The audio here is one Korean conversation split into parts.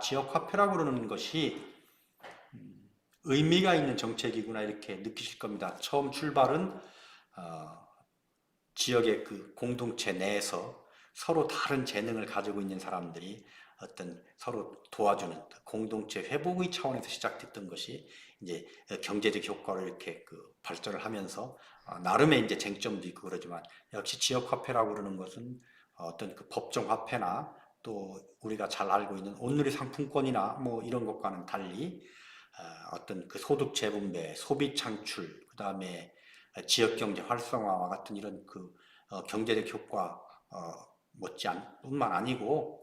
지역화폐라고 그러는 것이 의미가 있는 정책이구나 이렇게 느끼실 겁니다. 처음 출발은 지역의 그 공동체 내에서 서로 다른 재능을 가지고 있는 사람들이 어떤 서로 도와주는 공동체 회복의 차원에서 시작됐던 것이 이제 경제적 효과로 이렇게 그 발전을 하면서 나름의 이제 쟁점도 있고 그러지만 역시 지역화폐라고 그러는 것은 어떤 그 법정 화폐나 또 우리가 잘 알고 있는 온누리 상품권이나 뭐 이런 것과는 달리 어떤 그 소득 재분배, 소비 창출, 그 다음에 지역 경제 활성화와 같은 이런 그 경제적 효과 못지않뿐만 아니고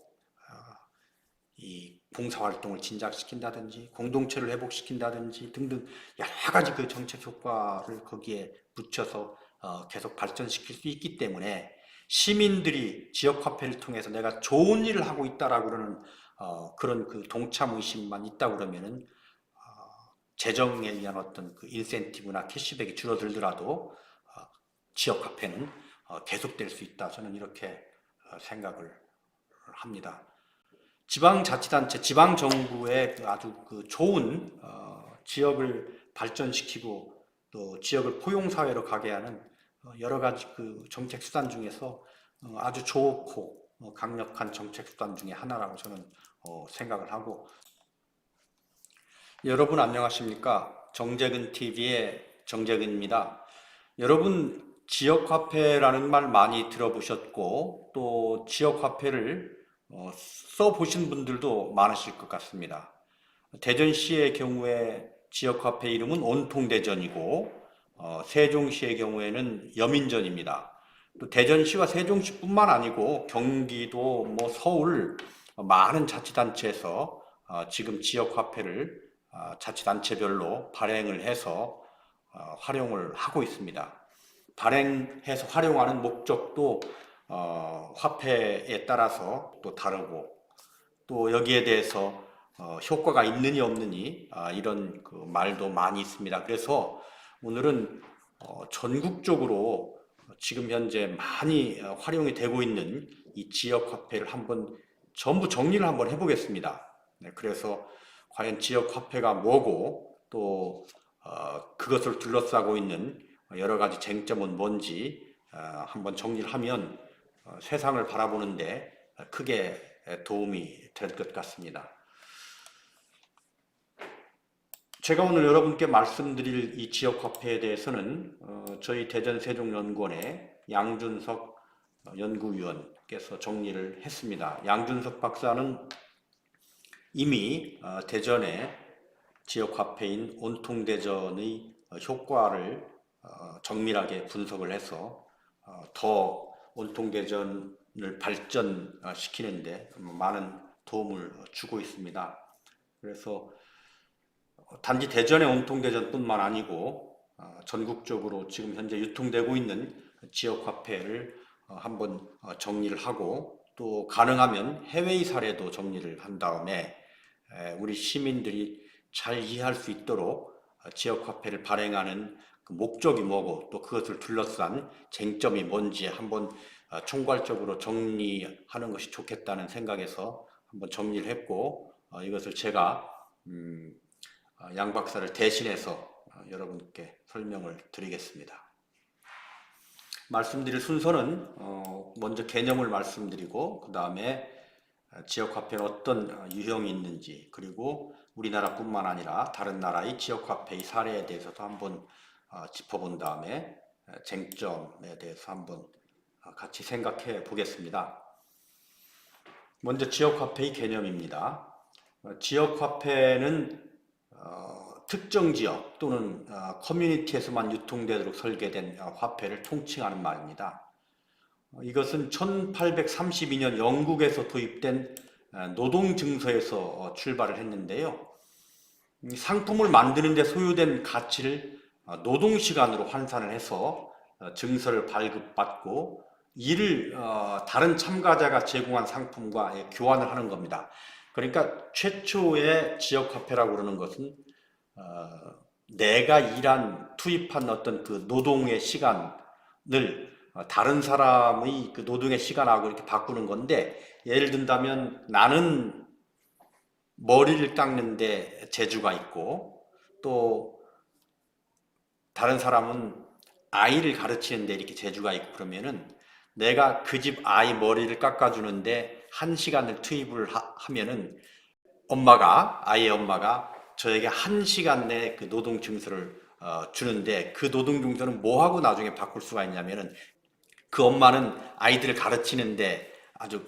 이 봉사활동을 진작시킨다든지 공동체를 회복시킨다든지 등등 여러 가지 그 정책 효과를 거기에 붙여서 계속 발전시킬 수 있기 때문에 시민들이 지역화폐를 통해서 내가 좋은 일을 하고 있다라고 그러는 그런 그 동참의식만 있다 그러면은 재정에 의한 어떤 그 인센티브나 캐시백이 줄어들더라도 지역화폐는 계속될 수 있다. 저는 이렇게 생각을 합니다. 지방자치단체, 지방정부의 아주 그 좋은 지역을 발전시키고 또 지역을 포용사회로 가게 하는 여러 가지 그 정책 수단 중에서 아주 좋고 강력한 정책 수단 중에 하나라고 저는 생각을 하고, 여러분 안녕하십니까? 정재근 TV의 정재근입니다. 여러분 지역화폐라는 말 많이 들어보셨고 또 지역화폐를 써보신 분들도 많으실 것 같습니다. 대전시의 경우에 지역화폐 이름은 온통대전이고 세종시의 경우에는 여민전입니다. 또 대전시와 세종시뿐만 아니고 경기도, 뭐 서울 많은 자치단체에서 지금 지역화폐를 자치단체별로 발행을 해서 활용을 하고 있습니다. 발행해서 활용하는 목적도 화폐에 따라서 또 다르고 또 여기에 대해서 효과가 있느니 없느니 이런 그 말도 많이 있습니다. 그래서 오늘은 전국적으로 지금 현재 많이 활용이 되고 있는 이 지역 화폐를 한번 전부 정리를 한번 해보겠습니다. 네, 그래서 과연 지역 화폐가 뭐고 또 그것을 둘러싸고 있는 여러 가지 쟁점은 뭔지 한번 정리를 하면 세상을 바라보는데 크게 도움이 될 것 같습니다. 제가 오늘 여러분께 말씀드릴 이 지역화폐에 대해서는 저희 대전세종연구원의 양준석 연구위원께서 정리를 했습니다. 양준석 박사는 이미 대전의 지역화폐인 온통대전의 효과를 정밀하게 분석을 해서 더 온통대전을 발전시키는데 많은 도움을 주고 있습니다. 그래서 단지 대전의 온통대전뿐만 아니고 전국적으로 지금 현재 유통되고 있는 지역화폐를 한번 정리를 하고 또 가능하면 해외의 사례도 정리를 한 다음에 우리 시민들이 잘 이해할 수 있도록 지역화폐를 발행하는 그 목적이 뭐고 또 그것을 둘러싼 쟁점이 뭔지 한번 총괄적으로 정리하는 것이 좋겠다는 생각에서 한번 정리를 했고 이것을 제가 양 박사를 대신해서 여러분께 설명을 드리겠습니다. 말씀드릴 순서는 먼저 개념을 말씀드리고 그 다음에 지역화폐는 어떤 유형이 있는지, 그리고 우리나라뿐만 아니라 다른 나라의 지역화폐의 사례에 대해서도 한번 짚어본 다음에 쟁점에 대해서 한번 같이 생각해 보겠습니다. 먼저 지역화폐의 개념입니다. 지역화폐는 특정 지역 또는 커뮤니티에서만 유통되도록 설계된 화폐를 통칭하는 말입니다. 이것은 1832년 영국에서 도입된 노동증서에서 출발을 했는데요. 상품을 만드는 데 소요된 가치를 노동시간으로 환산을 해서 증서를 발급받고 이를 다른 참가자가 제공한 상품과 교환을 하는 겁니다. 그러니까 최초의 지역화폐라고 그러는 것은 내가 투입한 어떤 그 노동의 시간을 다른 사람의 그 노동의 시간하고 이렇게 바꾸는 건데, 예를 든다면 나는 머리를 깎는데 재주가 있고, 또 다른 사람은 아이를 가르치는데 이렇게 재주가 있고 그러면은 내가 그 집 아이 머리를 깎아주는데 1시간을 투입을 하면은 아이의 엄마가 저에게 1시간 내 그 노동 증서를 주는데, 그 노동 증서는 뭐 하고 나중에 바꿀 수가 있냐면은 그 엄마는 아이들을 가르치는데 아주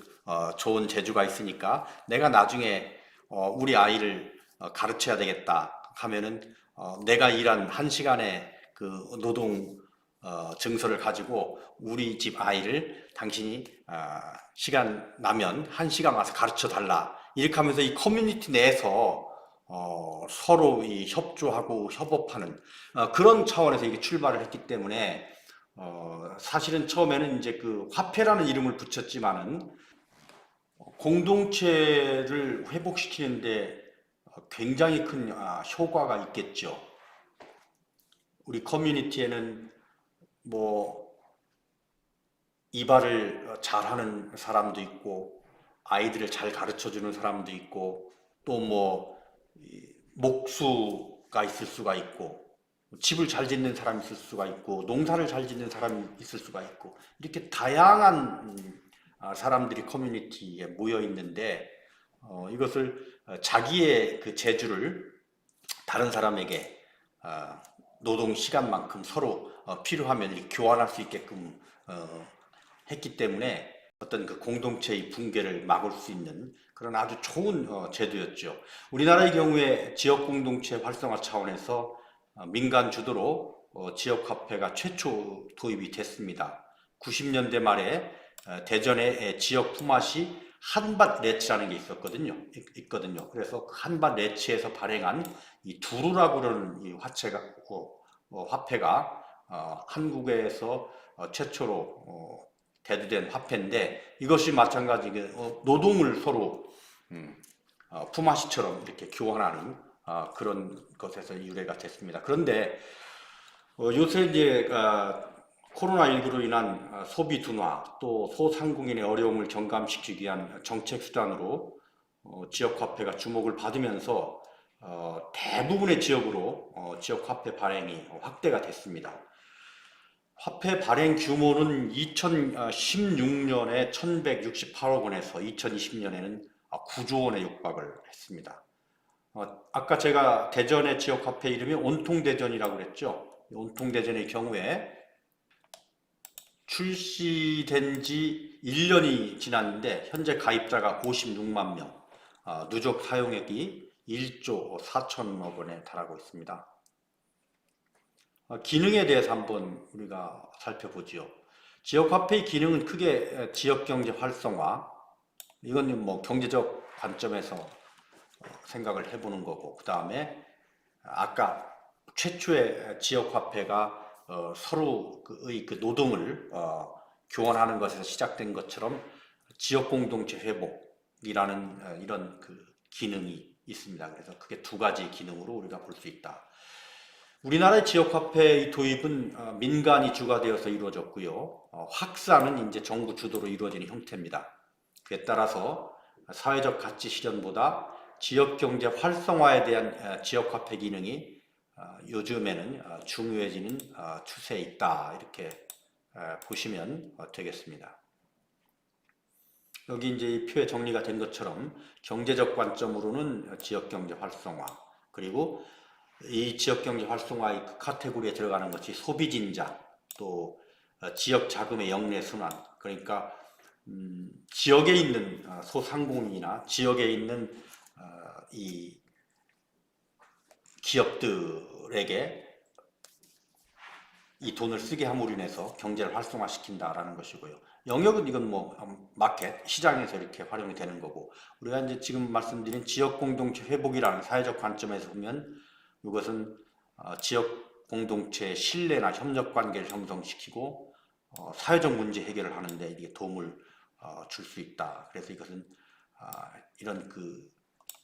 좋은 재주가 있으니까 내가 나중에 우리 아이를 가르쳐야 되겠다 하면은 내가 일한 1시간의 그 노동 증서를 가지고 우리 집 아이를 당신이 시간 나면 1시간 와서 가르쳐 달라, 이렇게 하면서 이 커뮤니티 내에서 서로 이 협조하고 협업하는 그런 차원에서 이게 출발을 했기 때문에 사실은 처음에는 이제 그 화폐라는 이름을 붙였지만은 공동체를 회복시키는데 굉장히 큰 효과가 있겠죠. 우리 커뮤니티에는 뭐 이발을 잘하는 사람도 있고, 아이들을 잘 가르쳐 주는 사람도 있고, 또 뭐 목수가 있을 수가 있고, 집을 잘 짓는 사람이 있을 수가 있고, 농사를 잘 짓는 사람이 있을 수가 있고, 이렇게 다양한 사람들이 커뮤니티에 모여 있는데 이것을 자기의 그 재주를 다른 사람에게 노동 시간만큼 서로 필요하면 이렇게 교환할 수 있게끔 했기 때문에 어떤 그 공동체의 붕괴를 막을 수 있는 그런 아주 좋은 제도였죠. 우리나라의 경우에 지역 공동체 활성화 차원에서 민간 주도로 지역 화폐가 최초 도입이 됐습니다. 90년대 말에 대전의 지역 품앗이 한밭 레츠라는 게 있거든요. 그래서 그 한밭 레츠에서 발행한 이 두루라고 그러는 이 화폐가 한국에서 최초로 대두된 화폐인데, 이것이 마찬가지 노동을 서로 품앗이처럼 이렇게 교환하는 그런 것에서 유래가 됐습니다. 그런데 요새 이제 코로나19로 인한 소비 둔화, 또 소상공인의 어려움을 경감시키기 위한 정책 수단으로 지역 화폐가 주목을 받으면서 대부분의 지역으로 지역 화폐 발행이 확대가 됐습니다. 화폐 발행 규모는 2016년에 1168억 원에서 2020년에는 9조 원에 육박을 했습니다. 아까 제가 대전의 지역 화폐 이름이 온통대전이라고 그랬죠. 온통대전의 경우에 출시된 지 1년이 지났는데 현재 가입자가 56만 명, 누적 사용액이 1조 4천억 원에 달하고 있습니다. 기능에 대해서 한번 우리가 살펴보지요. 지역화폐의 기능은 크게 지역경제 활성화, 이건 뭐 경제적 관점에서 생각을 해보는 거고, 그 다음에 아까 최초의 지역화폐가 서로의 그 노동을 교환하는 것에서 시작된 것처럼 지역공동체 회복이라는 이런 그 기능이 있습니다. 그래서 크게 두 가지 기능으로 우리가 볼 수 있다. 우리나라의 지역화폐의 도입은 민간이 주가 되어서 이루어졌고요. 확산은 이제 정부 주도로 이루어지는 형태입니다. 그에 따라서 사회적 가치 실현보다 지역경제 활성화에 대한 지역화폐 기능이 요즘에는 중요해지는 추세에 있다, 이렇게 보시면 되겠습니다. 여기 이제 이 표에 정리가 된 것처럼 경제적 관점으로는 지역경제 활성화, 그리고 이 지역경제 활성화의 그 카테고리에 들어가는 것이 소비진자, 또 지역 자금의 영내 순환, 그러니까 지역에 있는 소상공인이나 지역에 있는 이 기업들에게 이 돈을 쓰게 함으로 인해서 경제를 활성화시킨다라는 것이고요. 영역은 이건 뭐 마켓, 시장에서 이렇게 활용이 되는 거고, 우리가 이제 지금 말씀드린 지역 공동체 회복이라는 사회적 관점에서 보면 이것은 지역 공동체의 신뢰나 협력 관계를 형성시키고 사회적 문제 해결을 하는데 이게 도움을 줄 수 있다. 그래서 이것은 이런 그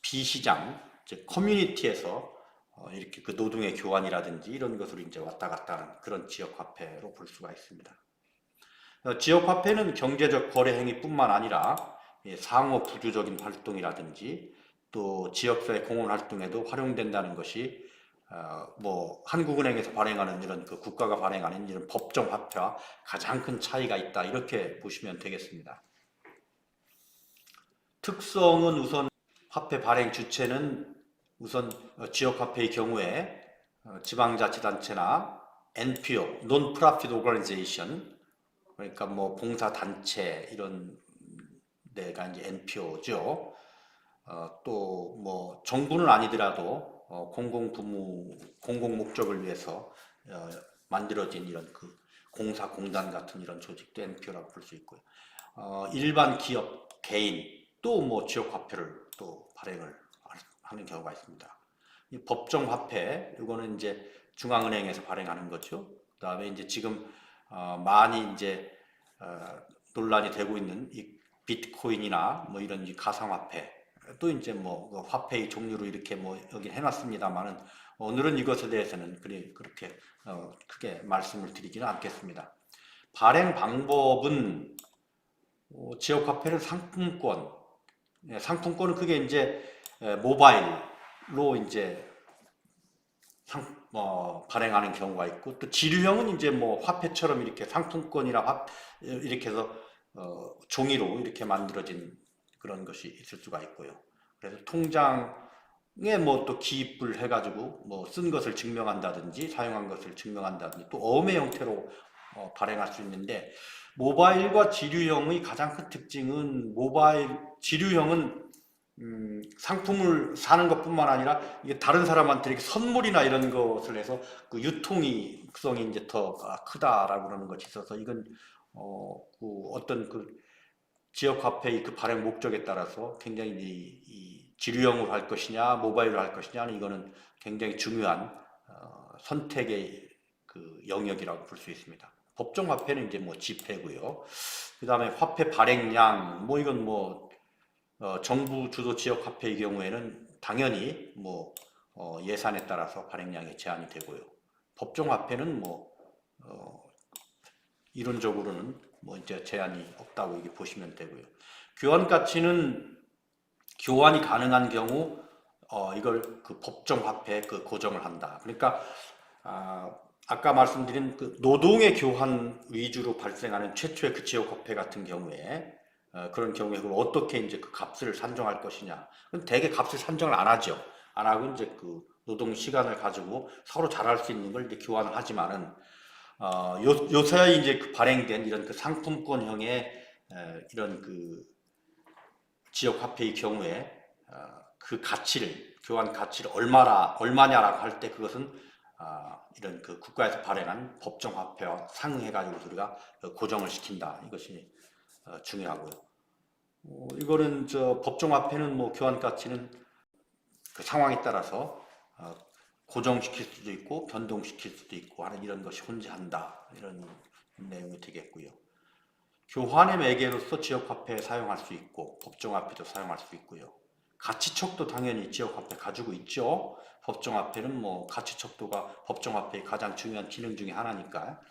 비시장, 즉 커뮤니티에서 이렇게 그 노동의 교환이라든지 이런 것으로 이제 왔다 갔다 하는 그런 지역 화폐로 볼 수가 있습니다. 지역 화폐는 경제적 거래 행위뿐만 아니라 상호 부주적인 활동이라든지 또 지역사회 공헌 활동에도 활용된다는 것이 뭐 한국은행에서 발행하는 이런 그 국가가 발행하는 이런 법정 화폐와 가장 큰 차이가 있다 이렇게 보시면 되겠습니다. 특성은 우선 화폐 발행 주체는 우선 지역화폐의 경우에 지방자치단체나 NPO, Non-Profit Organization, 그러니까 뭐 봉사단체 이런 데가 이제 NPO죠. 또 뭐 정부는 아니더라도 공공 목적을 위해서 만들어진 이런 그 공사공단 같은 이런 조직도 NPO라고 볼 수 있고요. 일반 기업, 개인 또 뭐 지역 화폐를 또 발행을 하는 경우가 있습니다. 이 법정 화폐 이거는 이제 중앙은행에서 발행하는 거죠. 그다음에 이제 지금 많이 이제 논란이 되고 있는 이 비트코인이나 뭐 이런 이 가상화폐 또 이제 뭐 화폐의 종류로 이렇게 뭐 여기 해놨습니다만은 오늘은 이것에 대해서는 그렇게 크게 말씀을 드리지는 않겠습니다. 발행 방법은 지역 화폐는 상품권, 상품권은 그게 이제 모바일로 이제 발행하는 경우가 있고 또 지류형은 이제 뭐 화폐처럼 이렇게 상품권이나 이렇게 해서 종이로 이렇게 만들어진 그런 것이 있을 수가 있고요. 그래서 통장에 뭐 또 기입을 해가지고 뭐 쓴 것을 증명한다든지 사용한 것을 증명한다든지 또 어음의 형태로 발행할 수 있는데 모바일과 지류형의 가장 큰 특징은 지류형은 상품을 사는 것뿐만 아니라 이게 다른 사람한테 이렇게 선물이나 이런 것을 해서 그 유통성이 이제 더 크다라고 그러는 것이 있어서 이건 어떤 그 지역 화폐의 그 발행 목적에 따라서 굉장히 이 지류형으로 할 것이냐 모바일로 할 것이냐는 이거는 굉장히 중요한 선택의 그 영역이라고 볼 수 있습니다. 법정 화폐는 이제 뭐 지폐고요. 그 다음에 화폐 발행량 뭐 이건 뭐 정부 주도 지역 화폐의 경우에는 당연히 뭐 예산에 따라서 발행량이 제한이 되고요. 법정 화폐는 뭐 이론적으로는 뭐 이제 제한이 없다고 이렇게 보시면 되고요. 교환 가치는 교환이 가능한 경우 이걸 그 법정 화폐에 그 고정을 한다. 그러니까 아까 말씀드린 그 노동의 교환 위주로 발생하는 최초의 그 지역 화폐 같은 경우에 그런 경우에 그걸 어떻게 이제 그 값을 산정할 것이냐. 대개 값을 산정을 안 하죠. 안 하고 이제 그 노동 시간을 가지고 서로 잘할 수 있는 걸 이제 교환을 하지만은 요새 이제 그 발행된 이런 그 상품권형의 이런 그 지역 화폐의 경우에 그 가치를 교환 가치를 얼마냐라고 할 때 그것은 이런 그 국가에서 발행한 법정 화폐와 상응해 가지고 우리가 고정을 시킨다. 이것이 중요하고요. 이거는 법정 화폐는 뭐 교환 가치는 그 상황에 따라서 고정시킬 수도 있고 변동시킬 수도 있고 하는 이런 것이 존재한다. 이런 내용이 되겠고요. 교환의 매개로서 지역화폐 사용할 수 있고 법정화폐도 사용할 수 있고요. 가치척도 당연히 지역화폐 가지고 있죠. 법정화폐는 뭐 가치척도가 법정화폐의 가장 중요한 기능 중에 하나니까.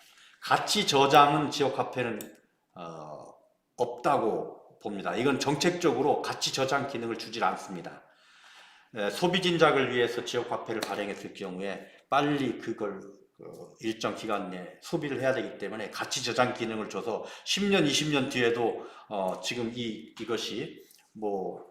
가치 저장은 지역화폐는 없다고 봅니다. 이건 정책적으로 가치 저장 기능을 주질 않습니다. 소비 진작을 위해서 지역 화폐를 발행했을 경우에 빨리 그걸 일정 기간 내에 소비를 해야 되기 때문에 가치 저장 기능을 줘서 10년, 20년 뒤에도 지금 이것이 뭐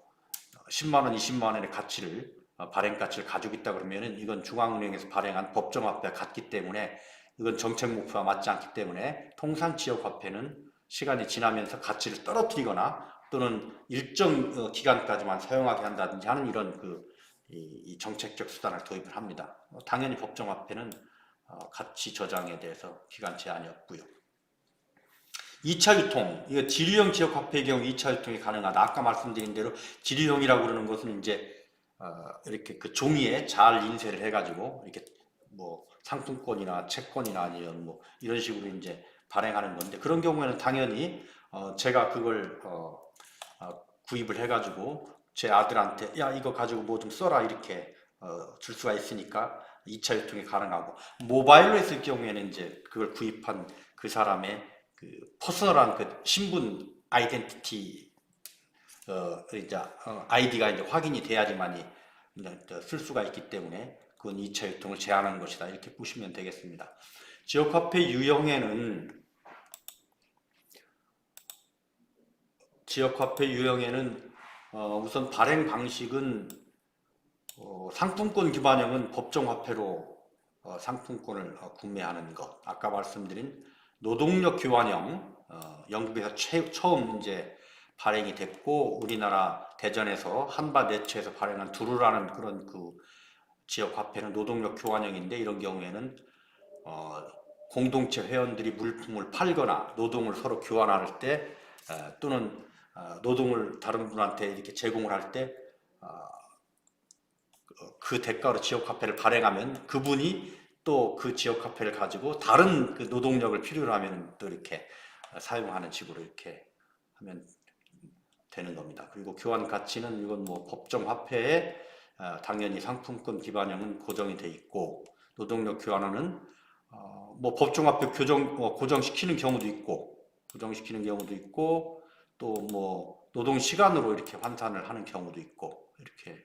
10만 원, 20만 원의 가치를 발행 가치를 가지고 있다 그러면은 이건 중앙은행에서 발행한 법정 화폐와 같기 때문에 이건 정책 목표와 맞지 않기 때문에 통상 지역 화폐는 시간이 지나면서 가치를 떨어뜨리거나 또는 일정 기간까지만 사용하게 한다든지 하는 이런 이 정책적 수단을 도입을 합니다. 당연히 법정화폐는 가치 저장에 대해서 기간 제한이 없고요. 2차 유통, 이거 지류형 지역화폐의 경우 2차 유통이 가능하다. 아까 말씀드린 대로 지류형이라고 그러는 것은 이제 이렇게 그 종이에 잘 인쇄를 해가지고 이렇게 뭐 상품권이나 채권이나 아니면 뭐 이런 식으로 이제 발행하는 건데 그런 경우에는 당연히 제가 그걸 구입을 해가지고 제 아들한테 야 이거 가지고 뭐 좀 써라 이렇게 줄 수가 있으니까 2차 유통이 가능하고 모바일로 했을 경우에는 이제 그걸 구입한 그 사람의 그 퍼스널한 그 신분 아이덴티티 이제 아이디가 이제 확인이 돼야지만이 이제 쓸 수가 있기 때문에 그건 2차 유통을 제한하는 것이다. 이렇게 보시면 되겠습니다. 지역화폐 유형에는 우선 발행 방식은 상품권 기반형은 법정화폐로 상품권을 구매하는 것. 아까 말씀드린 노동력 교환형 영국에서 처음 이제 발행이 됐고 우리나라 대전에서 한밭네츠에서 발행한 두루라는 그런 그 지역 화폐는 노동력 교환형인데 이런 경우에는 공동체 회원들이 물품을 팔거나 노동을 서로 교환할 때 또는 노동을 다른 분한테 이렇게 제공을 할 때 그 대가로 지역 화폐를 발행하면 그분이 또 그 지역 화폐를 가지고 다른 그 노동력을 필요로 하면 또 이렇게 사용하는 식으로 이렇게 하면 되는 겁니다. 그리고 교환 가치는 이건 뭐 법정 화폐에 당연히 상품권 기반형은 고정이 돼 있고 노동력 교환은 뭐 법정 화폐 고정시키는 경우도 있고 또 뭐 노동 시간으로 이렇게 환산을 하는 경우도 있고 이렇게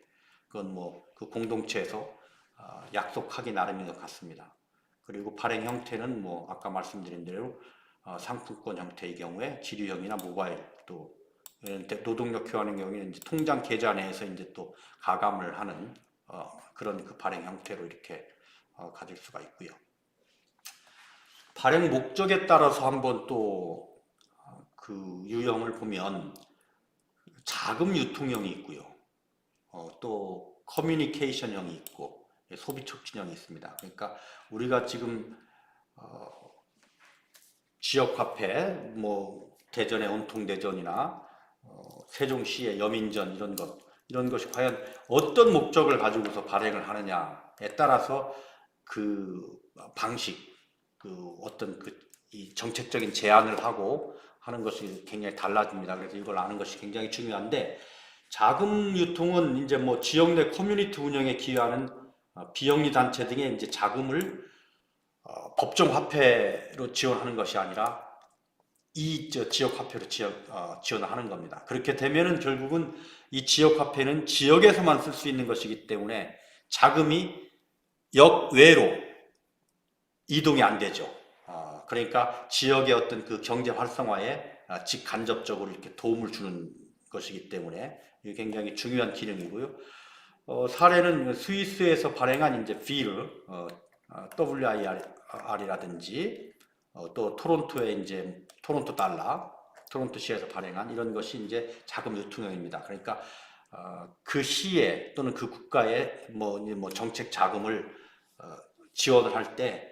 그건 뭐 그 공동체에서 약속하기 나름인 것 같습니다. 그리고 발행 형태는 뭐 아까 말씀드린 대로 상품권 형태의 경우에 지류형이나 모바일 또 노동력 교환의 경우에는 이제 통장 계좌 내에서 이제 또 가감을 하는 그런 그 발행 형태로 이렇게 가질 수가 있고요. 발행 목적에 따라서 한번 또 그 유형을 보면 자금 유통형이 있고요. 또 커뮤니케이션형이 있고 소비 촉진형이 있습니다. 그러니까 우리가 지금 지역 화폐 뭐 대전의 온통대전이나 세종시의 여민전 이런 것이 과연 어떤 목적을 가지고서 발행을 하느냐에 따라서 그 방식 그 어떤 이 정책적인 제안을 하고 하는 것이 굉장히 달라집니다. 그래서 이걸 아는 것이 굉장히 중요한데 자금 유통은 이제 뭐 지역 내 커뮤니티 운영에 기여하는 비영리 단체 등의 이제 자금을 법정 화폐로 지원하는 것이 아니라 이 지역 화폐로 지원을 하는 겁니다. 그렇게 되면은 결국은 이 지역 화폐는 지역에서만 쓸 수 있는 것이기 때문에 자금이 역외로 이동이 안 되죠. 그러니까 지역의 어떤 그 경제 활성화에 직간접적으로 이렇게 도움을 주는 것이기 때문에 이게 굉장히 중요한 기능이고요. 사례는 스위스에서 발행한 이제 FIR, WIR이라든지 또 토론토의 이제 토론토 달러, 토론토시에서 발행한 이런 것이 이제 자금 유통형입니다. 그러니까 그 시에 또는 그 국가의 뭐 정책 자금을 지원을 할 때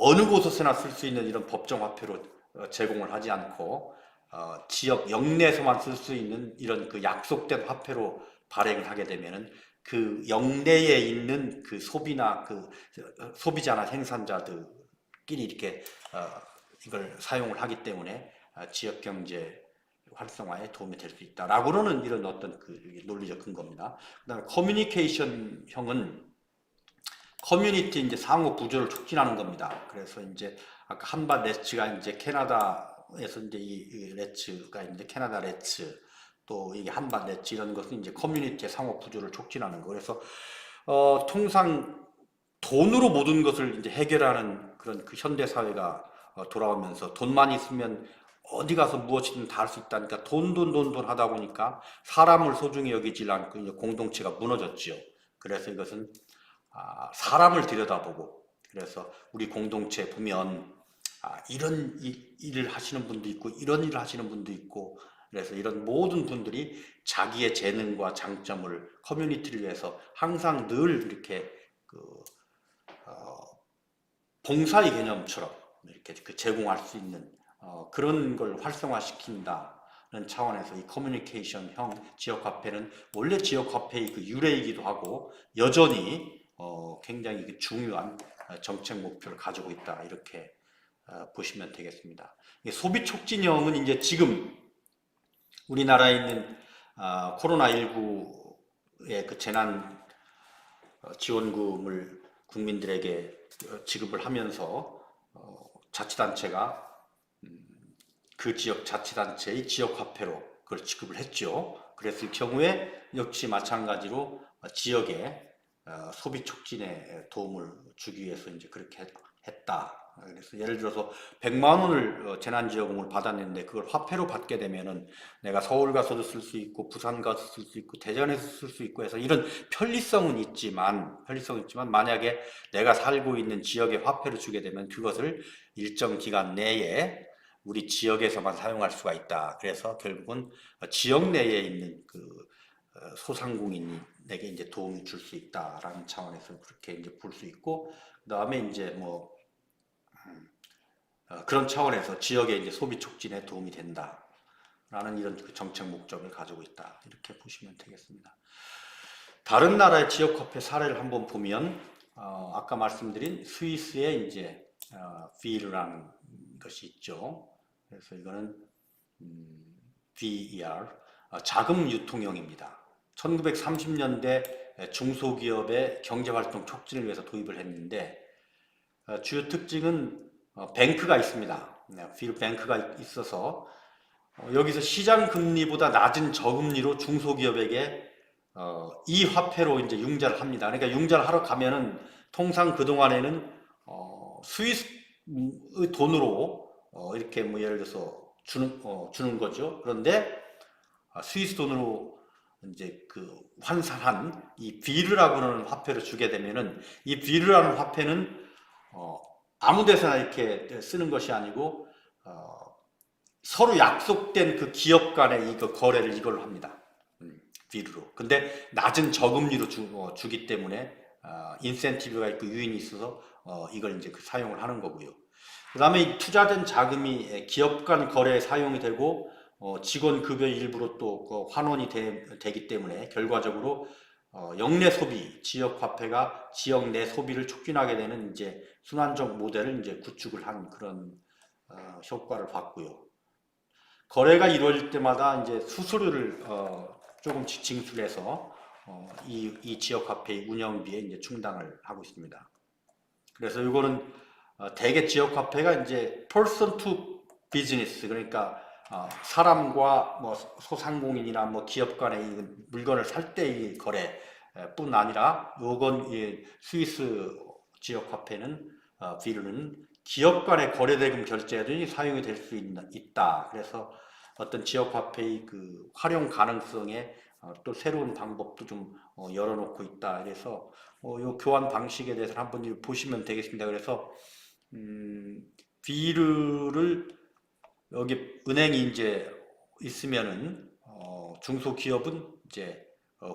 어느 곳에서나 쓸 수 있는 이런 법정 화폐로 제공을 하지 않고 지역 영내에서만 쓸 수 있는 이런 그 약속된 화폐로 발행을 하게 되면은 그 영내에 있는 그 소비자나 생산자들끼리 이렇게 이걸 사용을 하기 때문에 지역 경제 활성화에 도움이 될 수 있다라고는 이런 어떤 그 논리적 근거입니다. 그다음에 커뮤니케이션형은 커뮤니티 이제 상호 구조를 촉진하는 겁니다. 그래서 이제 아까 한밭 레츠가 이제 캐나다에서 이제 이 레츠가 이제 캐나다 레츠 또 이게 한밭 레츠 이런 것은 이제 커뮤니티의 상호 구조를 촉진하는 거. 그래서 통상 돈으로 모든 것을 이제 해결하는 그런 그 현대 사회가 돌아오면서 돈만 있으면 어디 가서 무엇이든 다 할 수 있다니까 돈 하다 보니까 사람을 소중히 여기지 않고 이제 공동체가 무너졌지요. 그래서 이것은 사람을 들여다보고 그래서 우리 공동체 보면 이런 일을 하시는 분도 있고 이런 일을 하시는 분도 있고 그래서 이런 모든 분들이 자기의 재능과 장점을 커뮤니티를 위해서 항상 늘 이렇게 봉사의 개념처럼 이렇게 제공할 수 있는 그런 걸 활성화시킨다는 차원에서 이 커뮤니케이션형 지역화폐는 원래 지역화폐의 그 유래이기도 하고 여전히 굉장히 중요한 정책 목표를 가지고 있다 이렇게 보시면 되겠습니다. 소비 촉진형은 이제 지금 우리나라에 있는 코로나19의 그 재난 지원금을 국민들에게 지급을 하면서 자치단체가 그 지역 자치단체의 지역화폐로 그걸 지급을 했죠. 그랬을 경우에 역시 마찬가지로 지역에 소비 촉진에 도움을 주기 위해서 이제 그렇게 했다. 그래서 예를 들어서 100만 원을 재난지원금을 받았는데 그걸 화폐로 받게 되면은 내가 서울 가서도 쓸 수 있고 부산 가서 쓸 수 있고 대전에서 쓸 수 있고 해서 이런 편리성은 있지만 만약에 내가 살고 있는 지역에 화폐를 주게 되면 그것을 일정 기간 내에 우리 지역에서만 사용할 수가 있다. 그래서 결국은 지역 내에 있는 그 소상공인에게 이제 도움이 줄 수 있다라는 차원에서 그렇게 이제 볼 수 있고, 그 다음에 이제 뭐 그런 차원에서 지역의 이제 소비 촉진에 도움이 된다라는 이런 그 정책 목적을 가지고 있다. 이렇게 보시면 되겠습니다. 다른 나라의 지역 화폐 사례를 한번 보면 아까 말씀드린 스위스의 이제 VER라는 것이 있죠. 그래서 이거는 VER 자금 유통형입니다. 1930년대 중소기업의 경제활동 촉진을 위해서 도입을 했는데 주요 특징은 뱅크가 있습니다. VER 뱅크가 있어서 여기서 시장 금리보다 낮은 저금리로 중소기업에게 이 화폐로 이제 융자를 합니다. 그러니까 융자를 하러 가면은 통상 그 동안에는 스위스의 돈으로 이렇게 뭐 예를 들어서 주는 거죠. 그런데 스위스 돈으로 이제 그 환산한 이 비르라고 하는 화폐를 주게 되면은 이 비르라는 화폐는 아무 데서나 이렇게 쓰는 것이 아니고 서로 약속된 그 기업 간의 이거 거래를 이걸로 합니다. 비르로. 근데 낮은 저금리로 주기 때문에 인센티브가 있고 유인이 있어서 이걸 이제 사용을 하는 거고요. 그 다음에 이 투자된 자금이 기업 간 거래에 사용이 되고 직원 급여 일부로 또 환원이 되기 때문에 결과적으로 영내 소비, 지역 화폐가 지역 내 소비를 촉진하게 되는 이제 순환적 모델을 이제 구축을 한 그런 효과를 봤고요. 거래가 이루어질 때마다 이제 수수료를 조금씩 징수해서 이 지역 화폐의 운영비에 이제 충당을 하고 있습니다. 그래서 이거는 대개 지역 화폐가 이제 person to business, 그러니까 사람과 뭐 소상공인이나 뭐 기업 간의 이 물건을 살 때의 거래뿐 아니라 요건 스위스 지역 화폐는 비르는 기업 간의 거래대금 결제에도 사용이 될 수 있다. 그래서 어떤 지역 화폐의 그 활용 가능성에 또 새로운 방법도 좀 열어놓고 있다. 그래서 요 교환 방식에 대해서 한번 보시면 되겠습니다. 그래서 비르를 여기 은행이 이제 있으면은 중소기업은 이제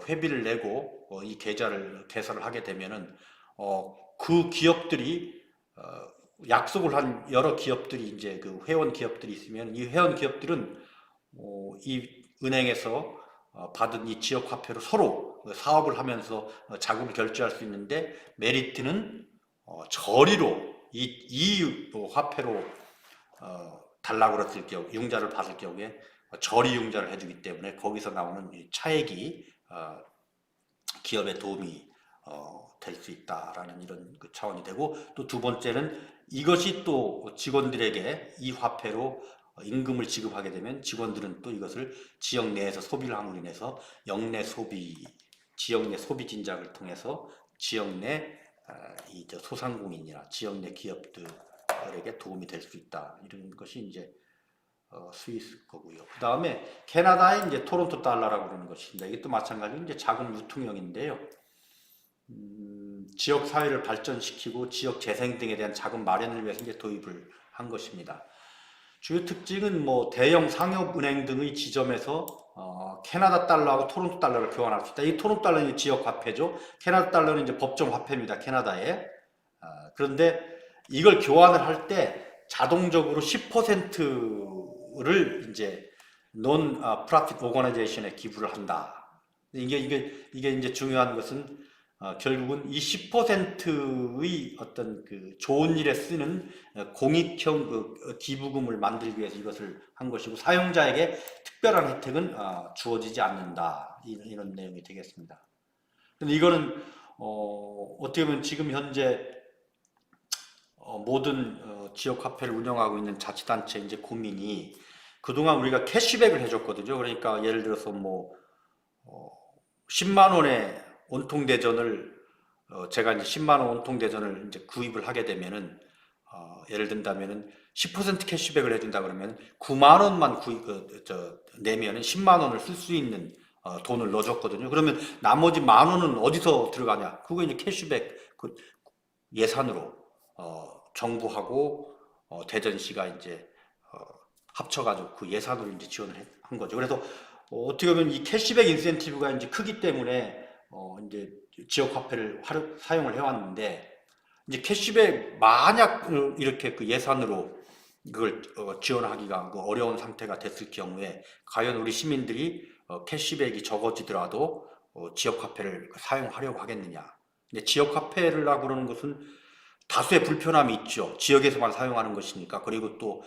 회비를 내고 이 계좌를 개설을 하게 되면은 그 기업들이 약속을 한 여러 기업들이 이제 그 회원 기업들이 있으면 이 회원 기업들은 이 은행에서 받은 이 지역 화폐로 서로 사업을 하면서 자금을 결제할 수 있는데 메리트는 저리로 이 화폐로 달라고 그랬을 경우 융자를 받을 경우에 저리 융자를 해주기 때문에 거기서 나오는 차액이 기업에 도움이 될 수 있다라는 이런 그 차원이 되고, 또 두 번째는 이것이 또 직원들에게 이 화폐로 임금을 지급하게 되면 직원들은 또 이것을 지역 내에서 소비를 함으로 인해서 영내 소비, 지역 내 소비 진작을 통해서 지역 내 이 소상공인이나 지역 내 기업들에게 도움이 될 수 있다. 이런 것이 이제 스위스 거고요. 그 다음에 캐나다의 이제 토론토 달러라고 그러는 것입니다. 이게 또 마찬가지로 이제 자금 유통형인데요. 지역 사회를 발전시키고 지역 재생 등에 대한 자금 마련을 위해서 이제 도입을 한 것입니다. 주요 특징은 뭐 대형 상업은행 등의 지점에서 캐나다 달러하고 토론토 달러를 교환할 수 있다. 이 토론토 달러는 지역 화폐죠. 캐나다 달러는 이제 법정 화폐입니다. 캐나다에. 그런데 이걸 교환을 할 때 자동적으로 10%를 이제 논 프라핏 오거나이제이션에 기부를 한다. 이게 이제 중요한 것은 결국은 이 10%의 어떤 그 좋은 일에 쓰는 공익형 그 기부금을 만들기 위해서 이것을 한 것이고, 사용자에게 특별한 혜택은 주어지지 않는다. 이런 내용이 되겠습니다. 근데 이거는 어떻게 보면 지금 현재 모든 지역 화폐를 운영하고 있는 자치단체 이제 고민이 그동안 우리가 캐시백을 해줬거든요. 그러니까 예를 들어서 뭐 10만 원의 온통 대전을 제가 이제 10만 원 온통 대전을 이제 구입을 하게 되면은 예를 든다면은 10% 캐시백을 해준다 그러면 9만 원만 내면은 10만 원을 쓸 수 있는 돈을 넣어줬거든요. 그러면 나머지 만 원은 어디서 들어가냐? 그거 이제 캐시백 그 예산으로 정부하고 대전시가 이제 합쳐가지고 그 예산으로 이제 지원을 한 거죠. 그래서 어떻게 보면 이 캐시백 인센티브가 이제 크기 때문에 이제 지역 화폐를 사용을 해왔는데 이제 캐시백 만약 이렇게 그 예산으로 그걸 지원하기가 그 어려운 상태가 됐을 경우에 과연 우리 시민들이 캐시백이 적어지더라도 지역 화폐를 사용하려고 하겠느냐? 근데 지역 화폐라고 그러는 것은 다수의 불편함이 있죠. 지역에서만 사용하는 것이니까. 그리고 또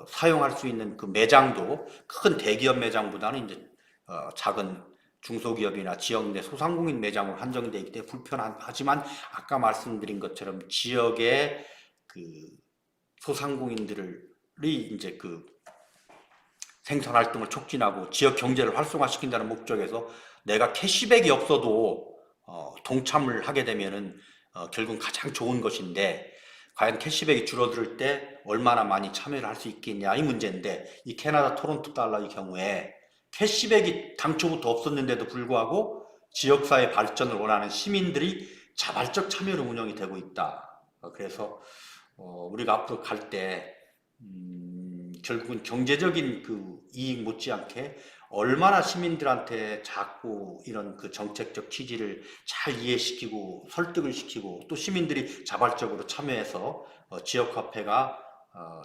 사용할 수 있는 그 매장도 큰 대기업 매장보다는 이제 작은 중소기업이나 지역 내 소상공인 매장으로 한정되어 있기 때문에 불편하지만 아까 말씀드린 것처럼 지역의 그 소상공인들이 이제 그 생산 활동을 촉진하고 지역 경제를 활성화시킨다는 목적에서 내가 캐시백이 없어도 동참을 하게 되면은 결국 가장 좋은 것인데 과연 캐시백이 줄어들 때 얼마나 많이 참여를 할 수 있겠냐 이 문제인데 이 캐나다 토론토 달러의 경우에 캐시백이 당초부터 없었는데도 불구하고 지역사회 발전을 원하는 시민들이 자발적 참여로 운영이 되고 있다. 그래서 우리가 앞으로 갈 때 결국은 경제적인 그 이익 못지않게 얼마나 시민들한테 자꾸 이런 그 정책적 취지를 잘 이해시키고 설득을 시키고 또 시민들이 자발적으로 참여해서 지역화폐가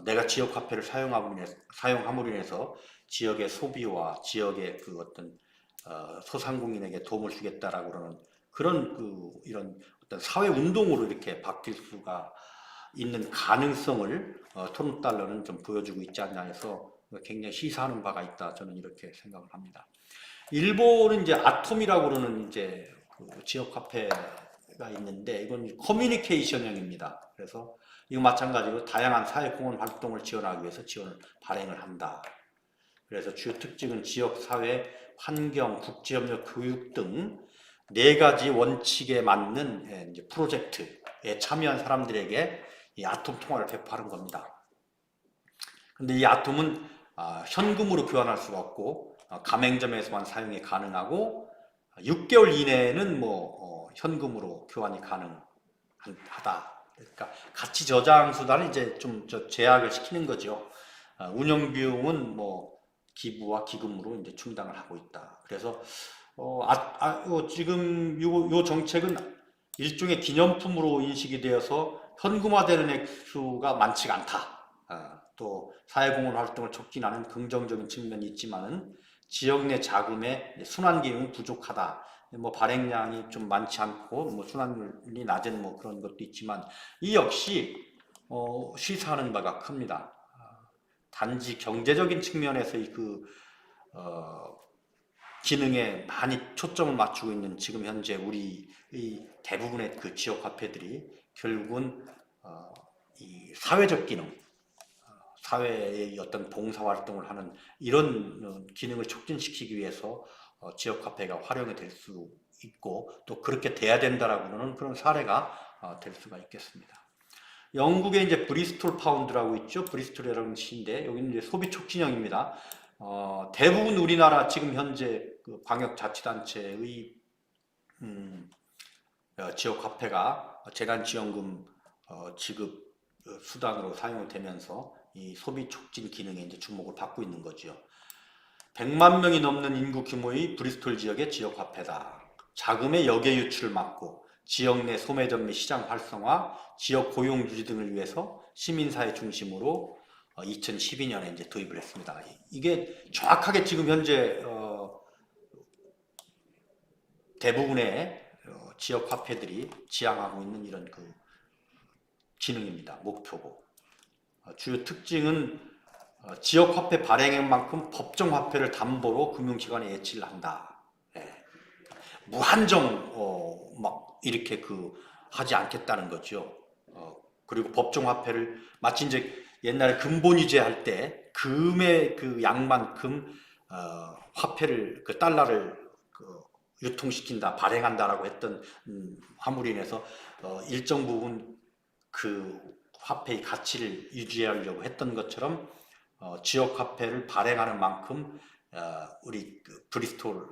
내가 지역화폐를 사용함으로 인해서 지역의 소비와 지역의 그 어떤 소상공인에게 도움을 주겠다라고 그러는 그런 그 이런 어떤 사회 운동으로 이렇게 바뀔 수가 있는 가능성을 토론 달러는 좀 보여주고 있지 않냐 해서 굉장히 시사하는 바가 있다 저는 이렇게 생각을 합니다. 일본은 이제 아톰이라고 그러는 이제 그 지역 화폐가 있는데 이건 커뮤니케이션형입니다. 그래서 이거 마찬가지로 다양한 사회공헌 활동을 지원하기 위해서 지원을 발행을 한다. 그래서 주요 특징은 지역 사회, 환경, 국제협력, 교육 등 네 가지 원칙에 맞는 이제 프로젝트에 참여한 사람들에게 이 아톰 통화를 배포하는 겁니다. 근데 이 아톰은 현금으로 교환할 수가 없고 가맹점에서만 사용이 가능하고 6개월 이내에는 뭐 현금으로 교환이 가능하다. 그러니까 가치 저장 수단을 이제 좀 제약을 시키는 거죠. 운영 비용은 뭐 기부와 기금으로 이제 충당을 하고 있다. 그래서 지금 요 정책은 일종의 기념품으로 인식이 되어서 현금화되는 액수가 많지가 않다. 또 사회공헌 활동을 촉진하는 긍정적인 측면이 있지만은 지역 내 자금의 순환 기능은 부족하다. 뭐 발행량이 좀 많지 않고 뭐 순환율이 낮은 뭐 그런 것도 있지만 이 역시 시사하는 바가 큽니다. 단지 경제적인 측면에서의 그 기능에 많이 초점을 맞추고 있는 지금 현재 우리의 대부분의 그 지역 화폐들이 결국은 이 사회적 기능, 사회의 어떤 봉사 활동을 하는 이런 기능을 촉진시키기 위해서 지역 화폐가 활용이 될 수 있고 또 그렇게 돼야 된다라고 하는 그런 사례가 될 수가 있겠습니다. 영국에 이제 브리스톨 파운드라고 있죠. 브리스톨이라는 시인데 여기는 이제 소비 촉진형입니다. 대부분 우리나라 지금 현재 그 광역자치단체의 지역 화폐가 재난지원금 지급 수단으로 사용되면서 이 소비 촉진 기능에 이제 주목을 받고 있는 거죠. 100만 명이 넘는 인구 규모의 브리스톨 지역의 지역 화폐다. 자금의 역외 유출을 막고 지역 내 소매점 및 시장 활성화, 지역 고용 유지 등을 위해서 시민사회 중심으로 2012년에 이제 도입을 했습니다. 이게 정확하게 지금 현재 대부분의 지역 화폐들이 지향하고 있는 이런 그 기능입니다. 목표고. 주요 특징은 지역 화폐 발행액만큼 법정 화폐를 담보로 금융기관에 예치를 한다. 무한정 막 이렇게 그 하지 않겠다는 거죠. 그리고 법정 화폐를 마치 이제 옛날에 금본위제 할 때 금의 그 양만큼 화폐를 그 달러를 유통시킨다, 발행한다라고 했던 화물로 인해서 일정 부분 그 화폐의 가치를 유지하려고 했던 것처럼 지역 화폐를 발행하는 만큼 우리 그 브리스톨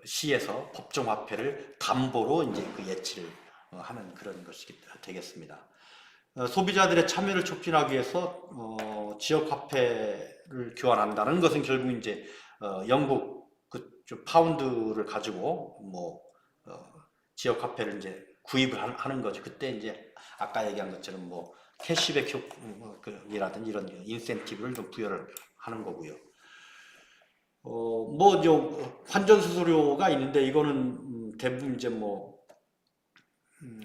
시에서 법정 화폐를 담보로 이제 그 예치를 하는 그런 것이 되겠습니다. 소비자들의 참여를 촉진하기 위해서 지역 화폐를 교환한다는 것은 결국 이제 영국 그 파운드를 가지고 뭐 지역 화폐를 이제 구입을 하는 거죠. 그때 이제 아까 얘기한 것처럼 뭐 캐시백 효과라든지 이런 인센티브를 좀 부여를 하는 거고요. 뭐 환전 수수료가 있는데 이거는 대부분 이제 뭐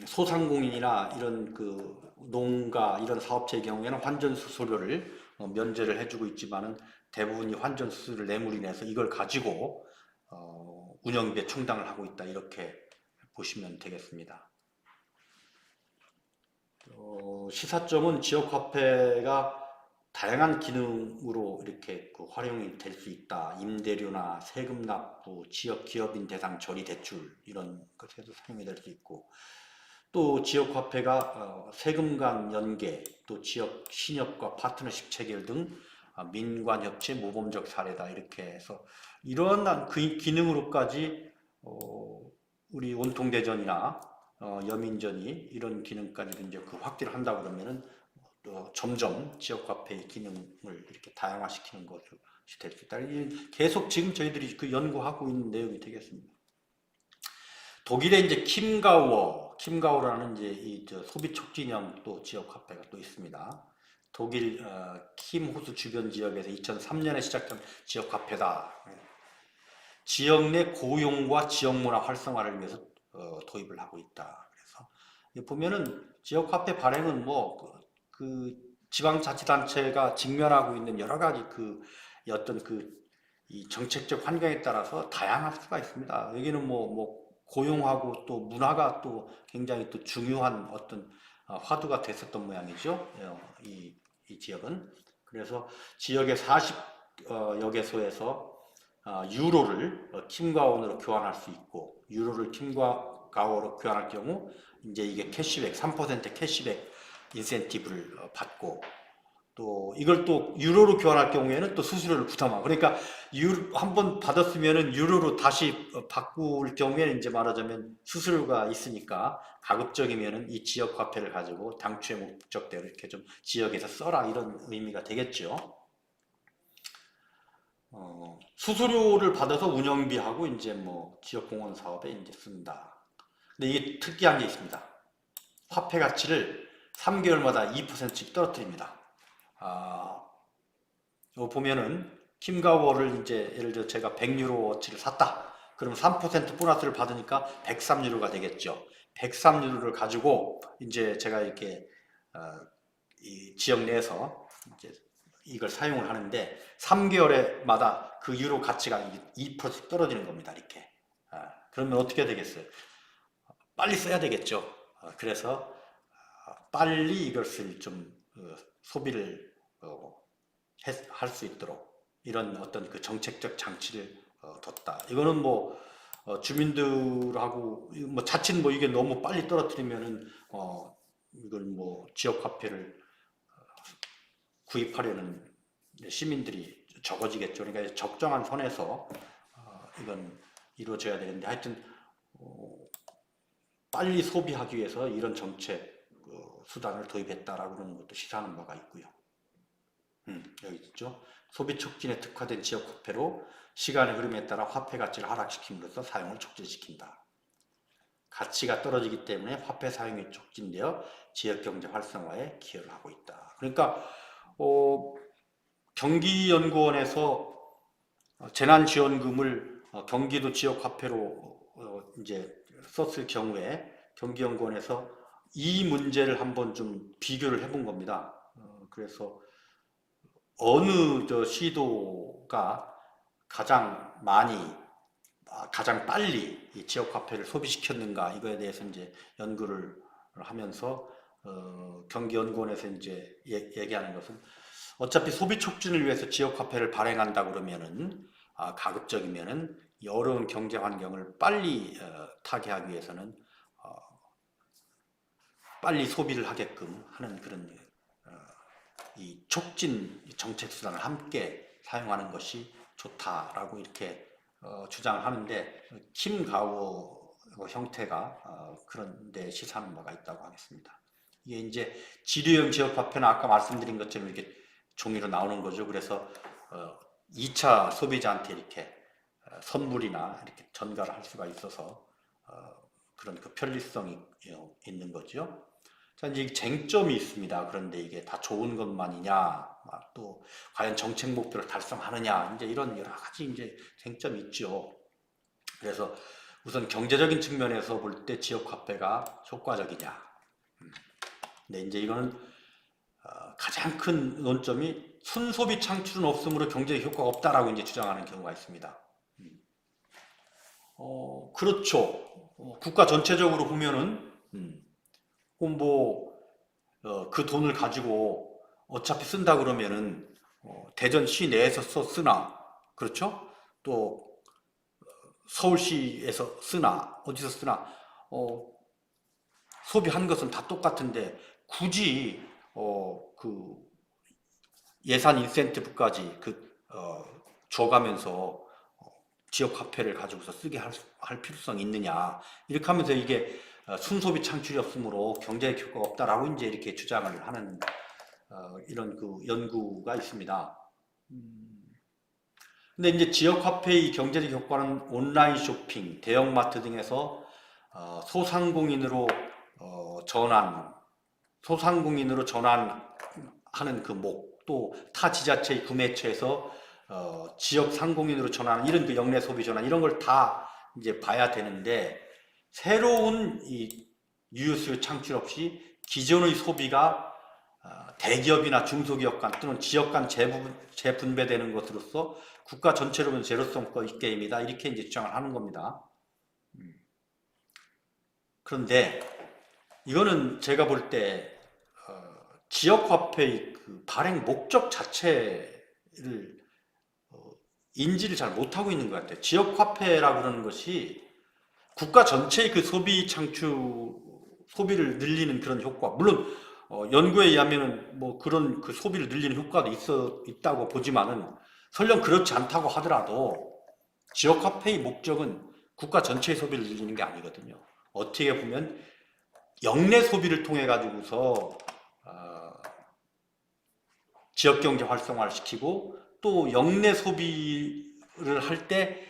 소상공인이나 이런 그 농가 이런 사업체의 경우에는 환전 수수료를 면제를 해주고 있지만은 대부분이 환전 수수료를 뇌물이 내서 이걸 가지고 운영비에 충당을 하고 있다, 이렇게 보시면 되겠습니다. 시사점은 지역화폐가 다양한 기능으로 이렇게 그 활용이 될 수 있다. 임대료나 세금 납부, 지역 기업인 대상 저리 대출 이런 것에도 사용이 될 수 있고, 또 지역화폐가 세금 간 연계, 또 지역 신협과 파트너십 체결 등 민관협체 모범적 사례다, 이렇게 해서 이러한 그 기능으로까지 우리 온통대전이나 여민전이 이런 기능까지 이제 그 확대를 한다 그러면은 점점 지역화폐의 기능을 이렇게 다양화시키는 것이 될 수 있다. 계속 지금 저희들이 그 연구하고 있는 내용이 되겠습니다. 독일의 이제 킴가우라는 이제 이 소비 촉진형 또 지역화폐가 또 있습니다. 독일 킴 호수 주변 지역에서 2003년에 시작한 지역화폐다. 지역 내 고용과 지역 문화 활성화를 위해서 도입을 하고 있다. 그래서 보면은 지역화폐 발행은 뭐 그 지방자치단체가 직면하고 있는 여러 가지 그 어떤 이 정책적 환경에 따라서 다양할 수가 있습니다. 여기는 뭐 고용하고 또 문화가 또 굉장히 또 중요한 어떤 화두가 됐었던 모양이죠. 이 지역은. 그래서 지역의 40여 개소에서 유로를 킴과원으로 교환할 수 있고, 유로를 킴과원으로 교환할 경우 이제 이게 캐시백 3% 캐시백 인센티브를 받고, 또 이걸 또 유로로 교환할 경우에는 또 수수료를 부담하고, 그러니까 한번 받았으면은 유로로 다시 바꿀 경우에는 이제 말하자면 수수료가 있으니까 가급적이면은 이 지역 화폐를 가지고 당초의 목적대로 이렇게 좀 지역에서 써라, 이런 의미가 되겠죠. 수수료를 받아서 운영비하고 이제 뭐 지역공원 사업에 이제 쓴다. 근데 이게 특이한 게 있습니다. 화폐 가치를 3개월마다 2%씩 떨어뜨립니다. 이거 보면은 킴가워를 이제 예를 들어 제가 100유로어치를 샀다. 그럼 3% 보너스를 받으니까 103유로가 되겠죠. 103유로를 가지고 이제 제가 이렇게 이 지역 내에서 이제 이걸 사용을 하는데 3개월마다 그 유로 가치가 2% 떨어지는 겁니다. 이렇게. 그러면 어떻게 되겠어요? 빨리 써야 되겠죠. 그래서 빨리 이것을 좀 소비를 할 수 있도록 이런 어떤 그 정책적 장치를 뒀다. 이거는 뭐 주민들하고 뭐 자칫 뭐 이게 너무 빨리 떨어뜨리면은 이걸 뭐 지역 화폐를 구입하려는 시민들이 적어지겠죠. 그러니까 적정한 선에서 이건 이루어져야 되는데, 하여튼 빨리 소비하기 위해서 이런 정책 수단을 도입했다라고 하는 것도 시사하는 바가 있고요. 여기 있죠. 소비 촉진에 특화된 지역 화폐로 시간의 흐름에 따라 화폐 가치를 하락시킴으로써 사용을 촉진시킨다. 가치가 떨어지기 때문에 화폐 사용이 촉진되어 지역경제 활성화에 기여를 하고 있다. 그러니까 경기연구원에서 재난지원금을 경기도 지역화폐로 이제 썼을 경우에 경기연구원에서 이 문제를 한번 좀 비교를 해본 겁니다. 그래서 어느 시도가 가장 많이, 가장 빨리 이 지역화폐를 소비시켰는가, 이거에 대해서 이제 연구를 하면서 경기연구원에서 이제 얘기하는 것은 어차피 소비 촉진을 위해서 지역 화폐를 발행한다 그러면은 가급적이면은 이 어려운 경제 환경을 빨리 타개하기 위해서는 빨리 소비를 하게끔 하는 그런 이 촉진 정책 수단을 함께 사용하는 것이 좋다라고 이렇게 주장을 하는데 킴 가오 형태가 그런 데 시사하는 바가 있다고 하겠습니다. 이게 이제 지류형 지역 화폐는 아까 말씀드린 것처럼 이렇게 종이로 나오는 거죠. 그래서 2차 소비자한테 이렇게 선물이나 이렇게 전가를 할 수가 있어서 그런 그 편리성이 있는 거죠. 자, 이제 쟁점이 있습니다. 그런데 이게 다 좋은 것만이냐, 또 과연 정책 목표를 달성하느냐, 이제 이런 여러 가지 이제 쟁점이 있죠. 그래서 우선 경제적인 측면에서 볼 때 지역 화폐가 효과적이냐. 근데 이제 이거는 가장 큰 논점이 순소비 창출은 없으므로 경제적 효과가 없다라고 이제 주장하는 경우가 있습니다. 그렇죠. 국가 전체적으로 보면은 그 돈을 가지고 어차피 쓴다 그러면은 대전 시내에서 쓰나, 그렇죠? 또 서울시에서 쓰나 어디서 쓰나 소비한 것은 다 똑같은데 굳이 그 예산 인센티브까지 줘가면서 지역 화폐를 가지고서 쓰게 할 필요성이 있느냐, 이렇게 하면서 이게 순소비 창출이 없으므로 경제적 효과가 없다라고 이제 이렇게 주장을 하는 이런 그 연구가 있습니다. 근데 이제 지역 화폐의 경제적 효과는 온라인 쇼핑, 대형마트 등에서 소상공인으로 전환하는 그 또 타 지자체의 구매처에서 지역 상공인으로 전환하는 이런 그 역내 소비 전환, 이런 걸 다 이제 봐야 되는데, 새로운 이 유효수요 창출 없이 기존의 소비가 대기업이나 중소기업 간 또는 지역 간 재분배되는 것으로서 국가 전체로 보면 제로성 게임이다, 이렇게 이제 주장을 하는 겁니다. 그런데 이거는 제가 볼 때 지역화폐의 그 발행 목적 자체를 인지를 잘 못하고 있는 것 같아요. 지역화폐라고 그러는 것이 국가 전체의 그 소비를 늘리는 그런 효과, 물론 연구에 의하면은 뭐 그런 그 소비를 늘리는 효과도 있다고 보지만은, 설령 그렇지 않다고 하더라도 지역화폐의 목적은 국가 전체의 소비를 늘리는 게 아니거든요. 어떻게 보면 역내 소비를 통해 가지고서 지역경제 활성화를 시키고, 또 역내 소비를 할 때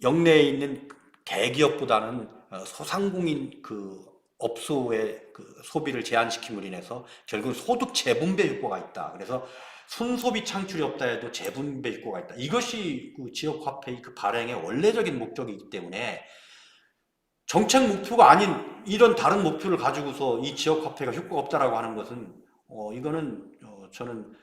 역내에 있는 대기업보다는 소상공인 그 업소의 그 소비를 제한시킴으로 인해서 결국 소득 재분배 효과가 있다. 그래서 순소비 창출이 없다 해도 재분배 효과가 있다. 이것이 그 지역화폐의 그 발행의 원래적인 목적이기 때문에, 정책 목표가 아닌 이런 다른 목표를 가지고서 이 지역화폐가 효과가 없다라고 하는 것은 이거는 저는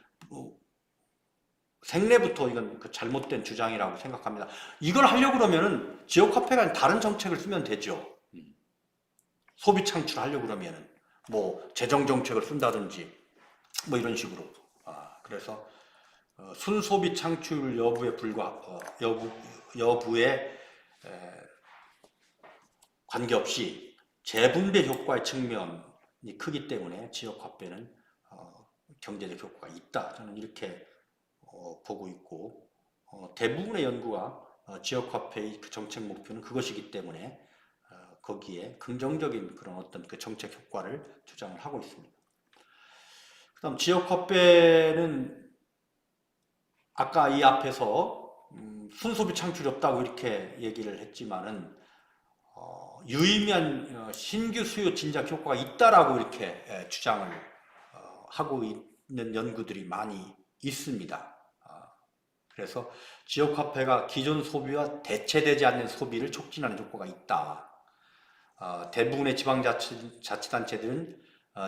생래부터 이건 그 잘못된 주장이라고 생각합니다. 이걸 하려고 그러면은 지역화폐가 아닌 다른 정책을 쓰면 되죠. 소비 창출하려고 그러면은 뭐 재정정책을 쓴다든지 뭐 이런 식으로. 그래서 순소비 창출 여부에 관계없이 재분배 효과의 측면이 크기 때문에 지역화폐는 경제적 효과가 있다, 저는 이렇게 보고 있고, 대부분의 연구가 지역화폐의 그 정책 목표는 그것이기 때문에 거기에 긍정적인 그런 어떤 그 정책 효과를 주장을 하고 있습니다. 그다음 지역화폐는 아까 이 앞에서 순소비 창출이 없다고 이렇게 얘기를 했지만은 유의미한 신규 수요 진작 효과가 있다라고 이렇게 주장을 하고 있는 연구들이 많이 있습니다. 그래서 지역화폐가 기존 소비와 대체되지 않는 소비를 촉진하는 효과가 있다. 대부분의 지방자치단체들은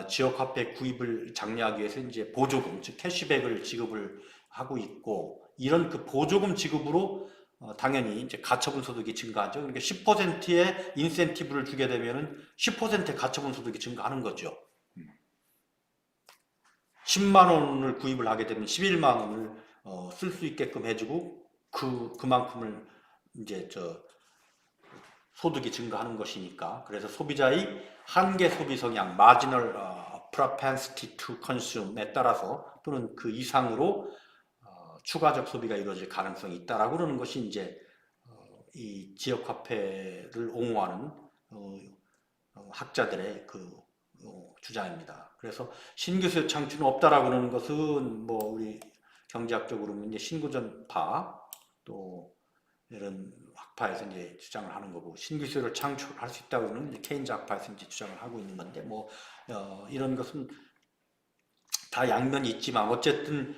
지역화폐 구입을 장려하기 위해서 이제 보조금, 즉 캐시백을 지급을 하고 있고, 이런 그 보조금 지급으로 당연히 이제 가처분 소득이 증가하죠. 그러니까 10%의 인센티브를 주게 되면은 10%의 가처분 소득이 증가하는 거죠. 10만 원을 구입을 하게 되면 11만 원을 쓸 수 있게끔 해주고 그만큼을 이제 소득이 증가하는 것이니까. 그래서 소비자의 한계 소비 성향 (marginal propensity to consume에 따라서 또는 그 이상으로 추가적 소비가 이루어질 가능성이 있다라고 그러는 것이 이제 이 지역 화폐를 옹호하는 학자들의 그 주장입니다. 그래서 신규 수요 창출은 없다라고 하는 것은 뭐 우리 경제학적으로는 이제 신구전파 또 이런 학파에서 이제 주장을 하는 거고, 신규 수요를 창출할 수 있다고는 이제 케인즈 학파에서 이제 주장을 하고 있는 건데, 뭐 이런 것은 다 양면이 있지만 어쨌든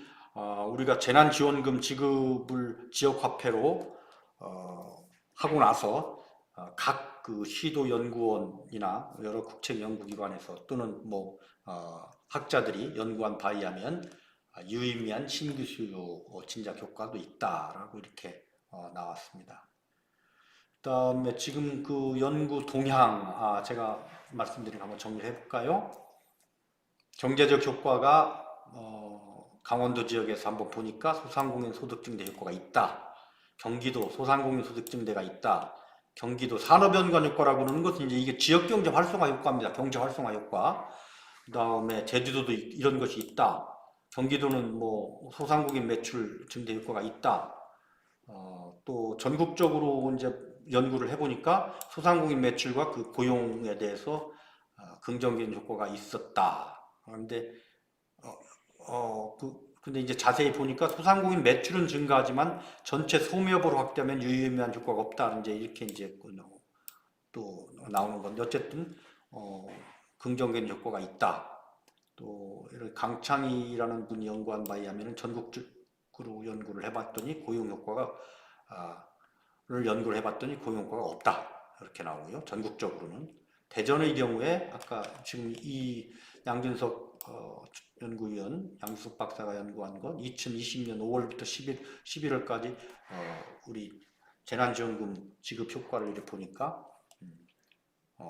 우리가 재난지원금 지급을 지역화폐로 하고 나서 각 그 시도 연구원이나 여러 국책 연구기관에서 또는 뭐 학자들이 연구한 바에 의하면 유의미한 신규 수요 진작 효과도 있다라고 이렇게 나왔습니다. 그다음에 지금 그 연구 동향 제가 말씀드린 거 한번 정리해 볼까요? 경제적 효과가 강원도 지역에서 한번 보니까 소상공인 소득 증대 효과가 있다. 경기도 소상공인 소득 증대가 있다. 경기도 산업연관 효과라고 하는 것은 이제 이게 지역경제 활성화 효과입니다. 경제 활성화 효과. 그 다음에 제주도도 이런 것이 있다. 경기도는 뭐 소상공인 매출 증대 효과가 있다. 또 전국적으로 이제 연구를 해보니까 소상공인 매출과 그 고용에 대해서 긍정적인 효과가 있었다. 그런데 근데 이제 자세히 보니까 소상공인 매출은 증가하지만 전체 소매업으로 확대하면 유의미한 효과가 없다. 이제 이렇게 이제 또 나오는 건데, 어쨌든 긍정적인 효과가 있다. 또 이런 강창희라는 분이 연구한 바에 의하면 전국적으로 연구를 해봤더니 고용 효과가 연구를 해봤더니 고용 효과가 없다. 이렇게 나오고요. 전국적으로는. 대전의 경우에 아까 지금 이 양준석 연구위원 양수석 박사가 연구한 건 2020년 5월부터 11월까지 우리 재난지원금 지급 효과를 이렇게 보니까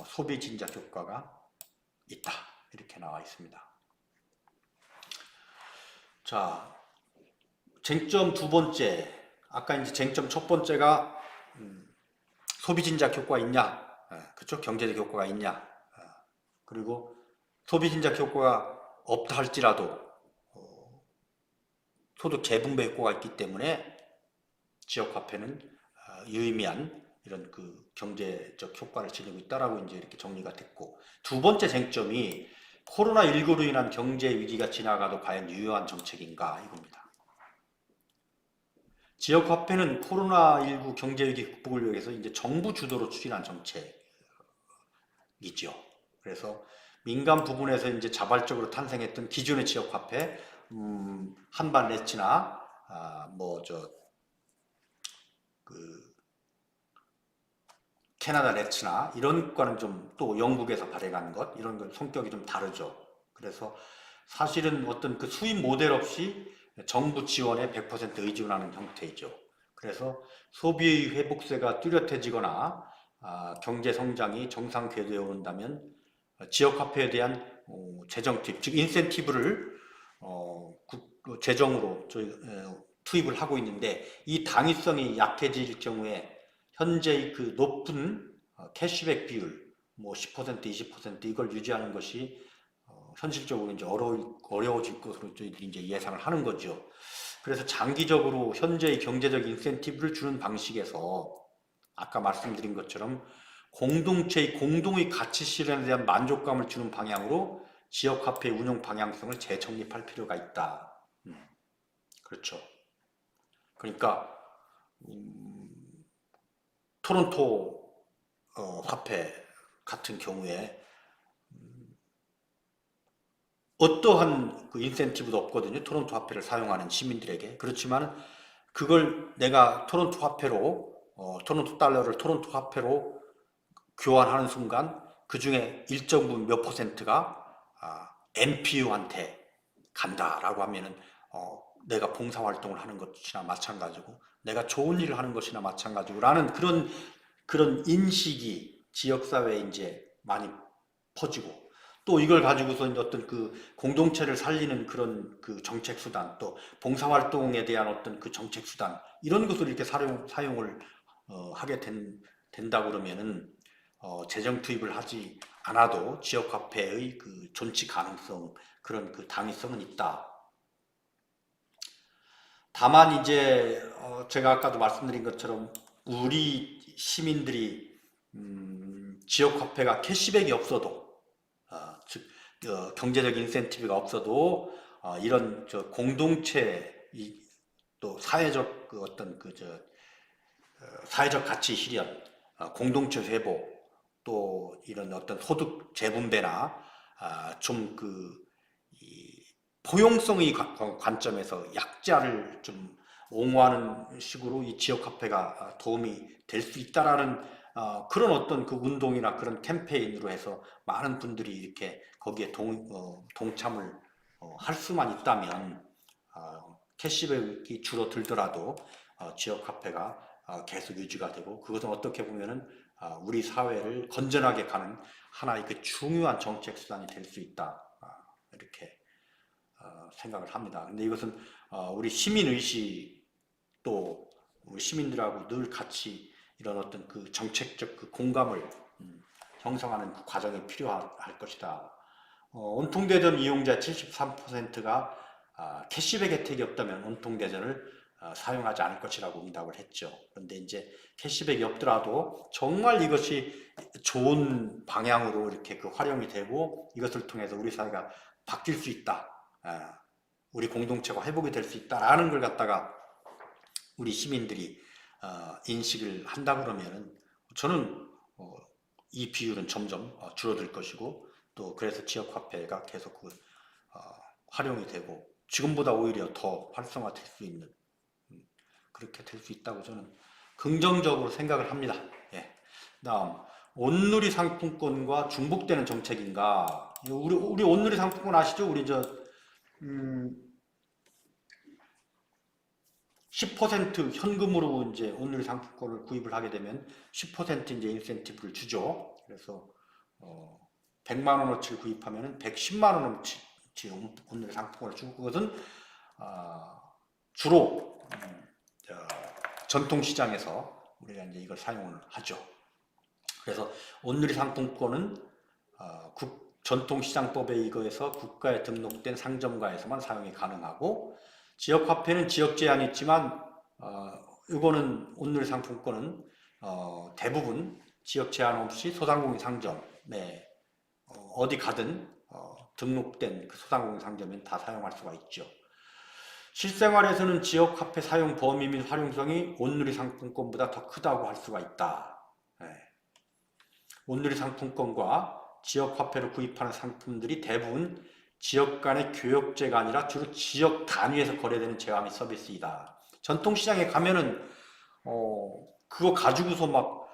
소비 진작 효과가 있다. 이렇게 나와 있습니다. 자, 쟁점 두 번째. 아까 이제 쟁점 첫 번째가 소비 진작 효과 있냐? 그렇죠? 경제적 효과가 있냐? 그리고 소비 진작 효과가 없다 할지라도 소득 재분배 효과가 있기 때문에 지역화폐는 유의미한 이런 그 경제적 효과를 지니고 있다라고 이제 이렇게 정리가 됐고, 두 번째 쟁점이 코로나19로 인한 경제 위기가 지나가도 과연 유효한 정책인가 이겁니다. 지역화폐는 코로나19 경제 위기 극복을 위해서 이제 정부 주도로 추진한 정책이죠. 그래서 민간 부분에서 이제 자발적으로 탄생했던 기존의 지역화폐, 한반 레츠나 캐나다 레츠나 이런 거는 좀 또 영국에서 발행한 것, 이런 건 성격이 좀 다르죠. 그래서 사실은 어떤 그 수입 모델 없이 정부 지원에 100% 의존하는 형태이죠. 그래서 소비의 회복세가 뚜렷해지거나 경제 성장이 정상 궤도에 오른다면 지역화폐에 대한 재정 투입, 즉 인센티브를 재정으로 투입을 하고 있는데, 이 당위성이 약해질 경우에 현재의 그 높은 캐시백 비율, 뭐 10%, 20% 이걸 유지하는 것이 현실적으로 이제 어려워질 것으로 이제 예상을 하는 거죠. 그래서 장기적으로 현재의 경제적 인센티브를 주는 방식에서 아까 말씀드린 것처럼 공동체의 공동의 가치 실현에 대한 만족감을 주는 방향으로 지역화폐 운용 방향성을 재정립할 필요가 있다. 그렇죠. 그러니까 토론토 화폐 같은 경우에 어떠한 그 인센티브도 없거든요. 토론토 화폐를 사용하는 시민들에게. 그렇지만 그걸 내가 토론토 화폐로 토론토 달러를 토론토 화폐로 교환하는 순간 그 중에 일정 부분 몇 퍼센트가 NPU한테 간다라고 하면은 내가 봉사활동을 하는 것이나 마찬가지고 내가 좋은 일을 하는 것이나 마찬가지고 라는 그런 인식이 지역사회에 이제 많이 퍼지고, 또 이걸 가지고서 이제 어떤 그 공동체를 살리는 그런 그 정책 수단, 또 봉사활동에 대한 어떤 그 정책 수단, 이런 것을 이렇게 사용을 하게 된다 그러면은 재정 투입을 하지 않아도 지역화폐의 그 존치 가능성, 그런 그 당위성은 있다. 다만 이제 제가 아까도 말씀드린 것처럼 우리 시민들이 지역화폐가 캐시백이 없어도, 즉 경제적 인센티브가 없어도 이런 저 공동체, 또 사회적 그 어떤 사회적 가치 실현, 공동체 회복, 또 이런 어떤 소득 재분배나 좀 포용성의 관점에서 약자를 좀 옹호하는 식으로 이 지역화폐가 도움이 될 수 있다라는 그런 어떤 그 운동이나 그런 캠페인으로 해서 많은 분들이 이렇게 거기에 동참을 할 수만 있다면 캐시백이 줄어들더라도 지역화폐가 계속 유지가 되고, 그것은 어떻게 보면은 우리 사회를 건전하게 가는 하나의 그 중요한 정책 수단이 될 수 있다, 이렇게 생각을 합니다. 근데 이것은 우리 시민의식, 또 우리 시민들하고 늘 같이 이런 어떤 그 정책적 그 공감을 형성하는 그 과정이 필요할 것이다. 온통대전 이용자 73%가 캐시백 혜택이 없다면 온통대전을 사용하지 않을 것이라고 응답을 했죠. 그런데 이제 캐시백이 없더라도 정말 이것이 좋은 방향으로 이렇게 그 활용이 되고, 이것을 통해서 우리 사회가 바뀔 수 있다, 우리 공동체가 회복이 될 수 있다라는 걸 갖다가 우리 시민들이 인식을 한다 그러면은 저는 이 비율은 점점 줄어들 것이고, 또 그래서 지역화폐가 계속 활용이 되고 지금보다 오히려 더 활성화될 수 있는, 그렇게 될 수 있다고 저는 긍정적으로 생각을 합니다. 예. 다음, 온누리 상품권과 중복되는 정책인가? 우리 온누리 상품권 아시죠? 우리 10% 현금으로 이제 온누리 상품권을 구입을 하게 되면 10% 이제 인센티브를 주죠. 그래서 100만 원어치를 구입하면 110만 원어치 온누리 상품권을 주고, 그것은 주로 전통시장에서 우리가 이제 이걸 사용을 하죠. 그래서 온누리 상품권은 전통시장법에 의거해서 국가에 등록된 상점가에서만 사용이 가능하고, 지역화폐는 지역 제한이 있지만 이거는 온누리 상품권은 대부분 지역 제한 없이 소상공인 상점에 어디 가든 등록된 그 소상공인 상점엔 다 사용할 수가 있죠. 실생활에서는 지역화폐 사용 범위 및 활용성이 온누리 상품권보다 더 크다고 할 수가 있다. 온누리 상품권과 지역화폐로 구입하는 상품들이 대부분 지역 간의 교역제가 아니라 주로 지역 단위에서 거래되는 재화 및 서비스이다. 전통시장에 가면은 그거 가지고서 막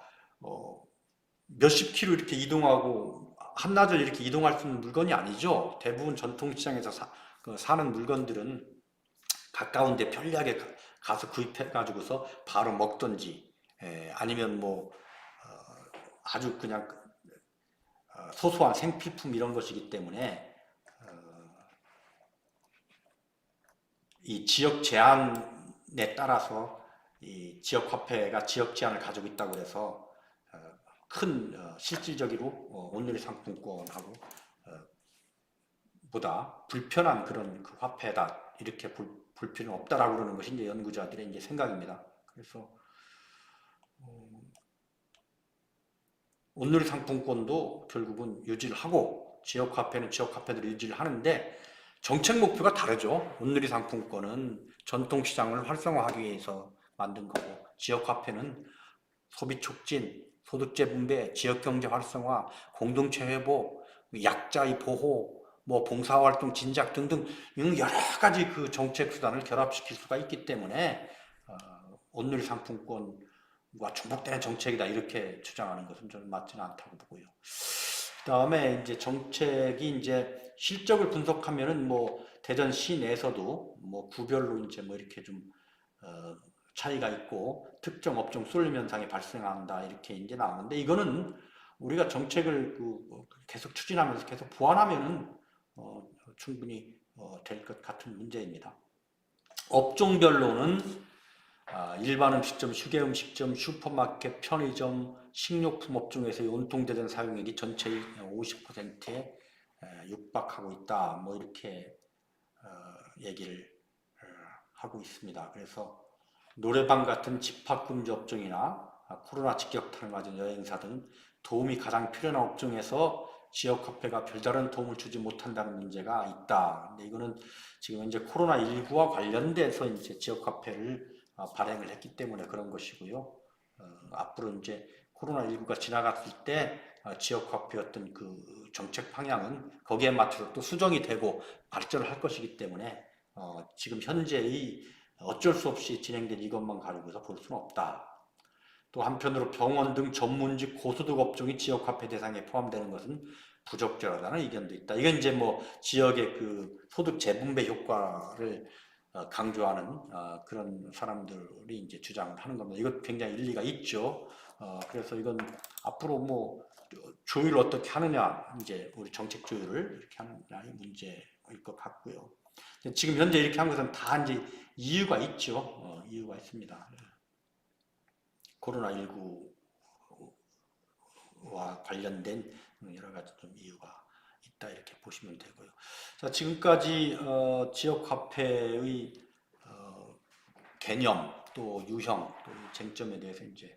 몇십 킬로 이렇게 이동하고 한나절 이렇게 이동할 수 있는 물건이 아니죠. 대부분 전통시장에서 사는 물건들은 가까운 데 편리하게 가서 구입해 가지고서 바로 먹든지, 아니면 뭐 아주 그냥 소소한 생필품 이런 것이기 때문에 이 지역 제한에 따라서 이 지역 화폐가 지역 제한을 가지고 있다고 해서 큰 실질적으로 온누리 상품권하고 보다 불편한 그런 그 화폐다, 이렇게 볼 필요는 없다라고 그러는 것이 이제 연구자들의 이제 생각입니다. 그래서 온누리 상품권도 결국은 유지를 하고 지역 화폐는 지역 화폐대로 유지를 하는데 정책 목표가 다르죠. 온누리 상품권은 전통 시장을 활성화하기 위해서 만든 거고, 지역 화폐는 소비 촉진, 소득 재분배, 지역 경제 활성화, 공동체 회복, 약자의 보호, 뭐 봉사활동 진작 등등 여러 가지 그 정책 수단을 결합시킬 수가 있기 때문에 온누리 상품권과 중복되는 정책이다, 이렇게 주장하는 것은 저는 맞지는 않다고 보고요. 그다음에 이제 정책이 이제 실적을 분석하면은 뭐 대전 시내에서도 뭐 구별로 이제 뭐 이렇게 좀 차이가 있고 특정 업종 쏠림 현상이 발생한다, 이렇게 이제 나오는데, 이거는 우리가 정책을 계속 추진하면서 계속 보완하면은 충분히 될 것 같은 문제입니다. 업종별로는 일반 음식점, 휴게 음식점, 슈퍼마켓, 편의점, 식료품 업종에서의 온통제된 사용액이 전체의 50%에 육박하고 있다. 뭐 이렇게 얘기를 하고 있습니다. 그래서 노래방 같은 집합금지 업종이나 코로나 직격탄을 맞은 여행사 등 도움이 가장 필요한 업종에서 지역화폐가 별다른 도움을 주지 못한다는 문제가 있다. 근데 이거는 지금 이제 코로나19와 관련돼서 이제 지역화폐를 발행을 했기 때문에 그런 것이고요. 앞으로 이제 코로나19가 지나갔을 때 지역화폐 어떤 그 정책 방향은 거기에 맞춰서 또 수정이 되고 발전을 할 것이기 때문에 지금 현재의 어쩔 수 없이 진행된 이것만 가지고서 볼 수는 없다. 또 한편으로 병원 등 전문직 고소득 업종이 지역화폐 대상에 포함되는 것은 부적절하다는 의견도 있다. 이건 이제 뭐 지역의 그 소득 재분배 효과를 강조하는 그런 사람들이 이제 주장을 하는 겁니다. 이것 굉장히 일리가 있죠. 그래서 이건 앞으로 뭐 조율을 어떻게 하느냐, 이제 우리 정책 조율을 이렇게 하느냐의 문제일 것 같고요. 지금 현재 이렇게 한 것은 다 이제 이유가 있죠. 이유가 있습니다. 코로나19와 관련된 여러 가지 좀 이유가 있다 이렇게 보시면 되고요. 자, 지금까지 지역 화폐의 개념 또 유형 또 쟁점에 대해서 이제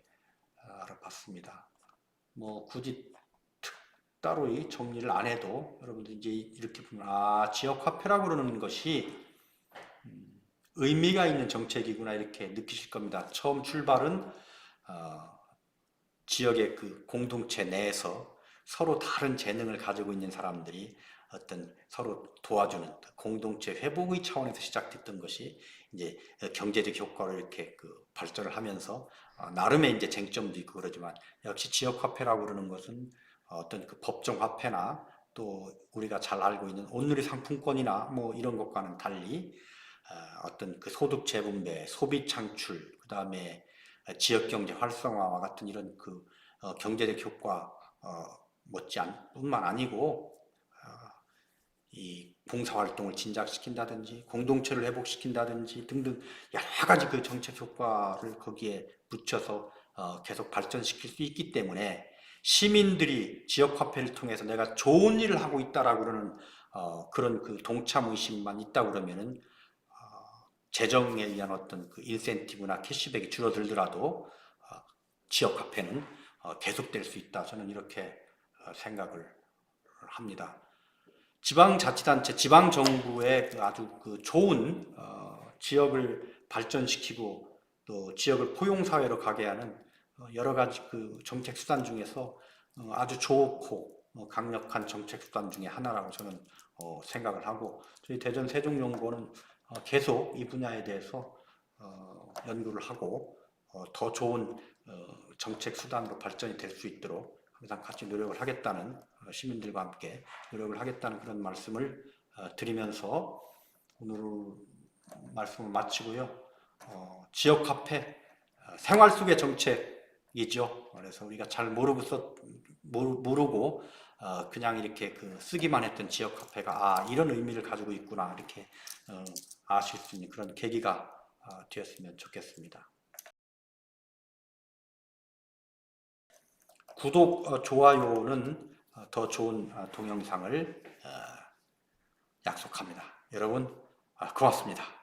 알아봤습니다. 뭐 굳이 따로 이 정리를 안 해도 여러분들 이제 이렇게 보면 지역 화폐라고 그러는 것이 의미가 있는 정책이구나 이렇게 느끼실 겁니다. 처음 출발은 지역의 그 공동체 내에서 서로 다른 재능을 가지고 있는 사람들이 어떤 서로 도와주는 공동체 회복의 차원에서 시작됐던 것이 이제 경제적 효과로 이렇게 그 발전을 하면서 나름의 이제 쟁점도 있고 그러지만 역시 지역 화폐라고 그러는 것은 어떤 그 법정 화폐나 또 우리가 잘 알고 있는 온누리 상품권이나 뭐 이런 것과는 달리 어떤 그 소득 재분배, 소비 창출, 그 다음에 지역경제 활성화와 같은 이런 그 경제적 효과 뿐만 아니고 이 봉사활동을 진작시킨다든지 공동체를 회복시킨다든지 등등 여러 가지 그 정책 효과를 거기에 붙여서 계속 발전시킬 수 있기 때문에 시민들이 지역화폐를 통해서 내가 좋은 일을 하고 있다라고 그러는 그런 그 동참의식만 있다 그러면은 재정에 의한 어떤 그 인센티브나 캐시백이 줄어들더라도 지역화폐는 계속될 수 있다. 저는 이렇게 생각을 합니다. 지방자치단체, 지방정부의 아주 그 좋은 지역을 발전시키고 또 지역을 포용사회로 가게 하는 여러 가지 그 정책 수단 중에서 아주 좋고 강력한 정책 수단 중에 하나라고 저는 생각을 하고 저희 대전 세종연구원은 계속 이 분야에 대해서 연구를 하고 더 좋은 정책 수단으로 발전이 될 수 있도록 항상 같이 노력을 하겠다는 시민들과 함께 노력을 하겠다는 그런 말씀을 드리면서 오늘 말씀을 마치고요. 지역화폐 생활 속의 정책이죠. 그래서 우리가 잘 모르고 그냥 이렇게 그 쓰기만 했던 지역화폐가 이런 의미를 가지고 있구나 이렇게 아실 수 있는 그런 계기가 되었으면 좋겠습니다. 구독, 좋아요는 더 좋은 동영상을 약속합니다. 여러분 고맙습니다.